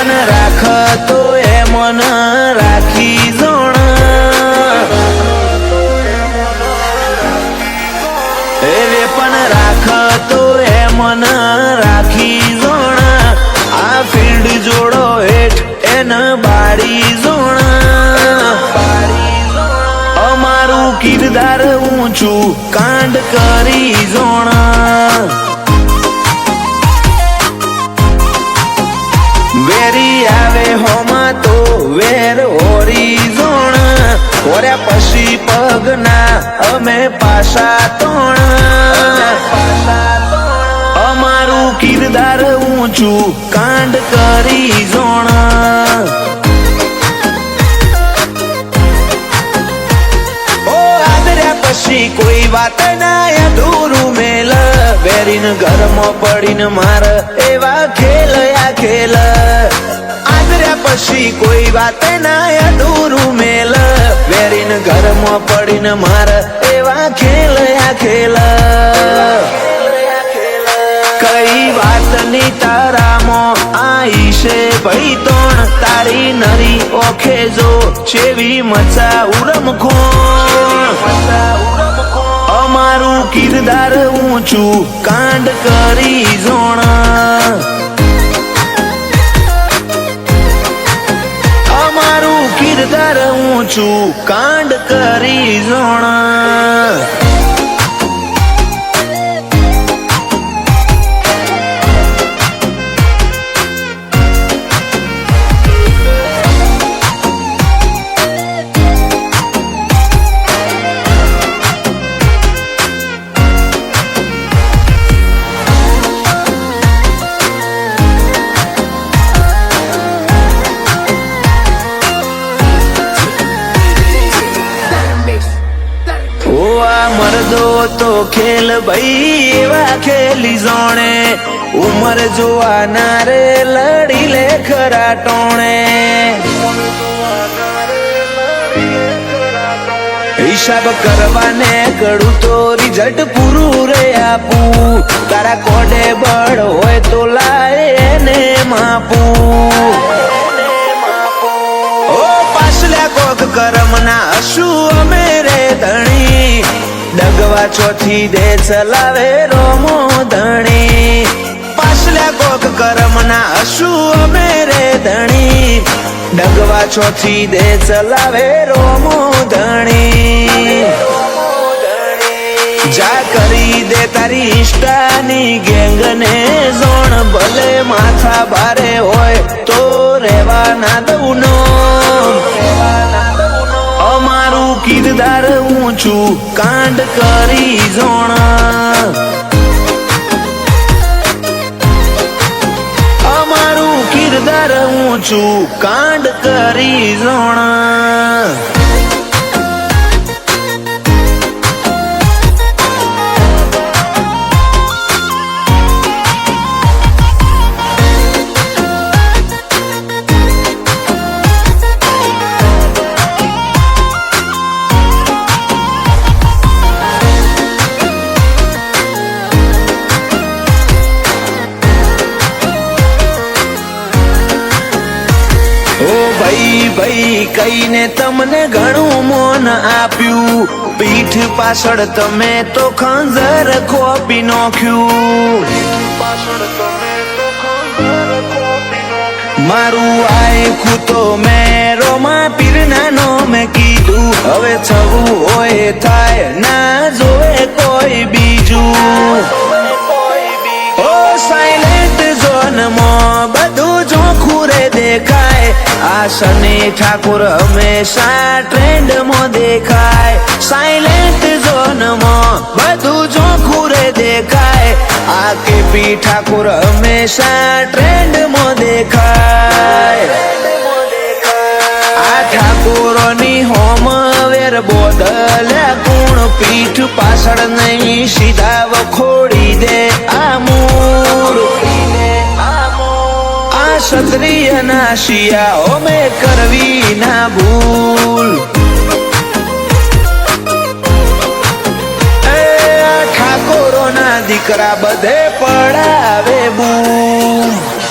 weapon રાખતો એ મન રાખી જોણ એ weapon રાખતો એ મન રાખી જોણ આ ફિલ્ડ જોડો હેઠ એને બાળી જોણ અમારું કિરદાર ઊંચું કાંડ કરી જોણ વેરી આવે હોમાં તો વેર હોરીઝોણ હોર્યા પછી પગના અમે પાછા તોણ અમારું કિરદાર ઊંચું કાંડ કરી જોણ ઓ આદર્યા પછી કોઈ વાત ના અધૂરું મેલ વેરીન ઘરમાં પડીને માર એવા ખેલ આ ખેલ આદર્યા પછી કોઈ વાત ના અધૂરું મેલ વેરીન ઘરમાં પડીને માર એવા ખેલ આ ખેલ કઈ વાતની તારામાં આઈ છે ભાઈ તોણ તારી નરી ઓખે જો છેવી મચા ઉરમખોણ અમારું કિરદાર ઊંચું કાંડ કરી જોણ અમારું કિરદાર ઊંચું કાંડ કરી જોણ મરદો તો ખેલ ભાઈ એવા ખેલી જોણે ઉમર જોવાના રે લડી લે ખરા ટોણે હિસાબ કરવાને કડું તો રિઝલ્ટ પૂરું રે આપું તારા કોડે બળ હોય તો લાય એને માપું ઓ પાછલા કોક કરમ ના હશું અમે રે ધણી ડગવા ચોથી દે ચલાવે રોમો ધણી પાછલા કોક કરમ ના હશું અમે રે ધણી ડગવા ચોથી દે ચલાવે રોમો ધણી જા કરી દે તારી ઇષ્ટાની ગેંગ ને જોણ ભલે માથા ભારે હોય તો રેવા ના દઉં નો અમારું કિરદાર ઊંચું કાંડ કરી જોણ અમારું કિરદાર ઊંચું કાંડ કરી જોણ ભાઈ કઈને તમને ઘણું મોન આપ્યું પીઠ પાછળ તમે તો ખંજર ખોપી નાખ્યું મારું આયખું તો મેં રોમા પીરના નો મેં કીધું હવે થવું હોય થાય ના જોવે કોઈ બીજું ઓ સાયલેન્ટ ઝોનમાં બધું ચોખ્ખું રે દેખાય આ શનિ ઠાકોર હંમેશા ટ્રેન્ડમાં દેખાય સાયલેન્ટ ઝોનમાં બધું ચોખ્ખું રે દેખાય આ કેપી ઠાકોર હંમેશા ટ્રેન્ડમાં દેખાય આ ઠાકોરોની હોમ વેર બોદલ્યા ગુણ પીઠ પાછળ નહીં સીધા વખોડી દે આ મૂળ ક્ષત્રિય ના શિયા ઓમે કરવી ના ભૂલ ઠાકોરો ના દીકરા બધે પડાવે બૂમ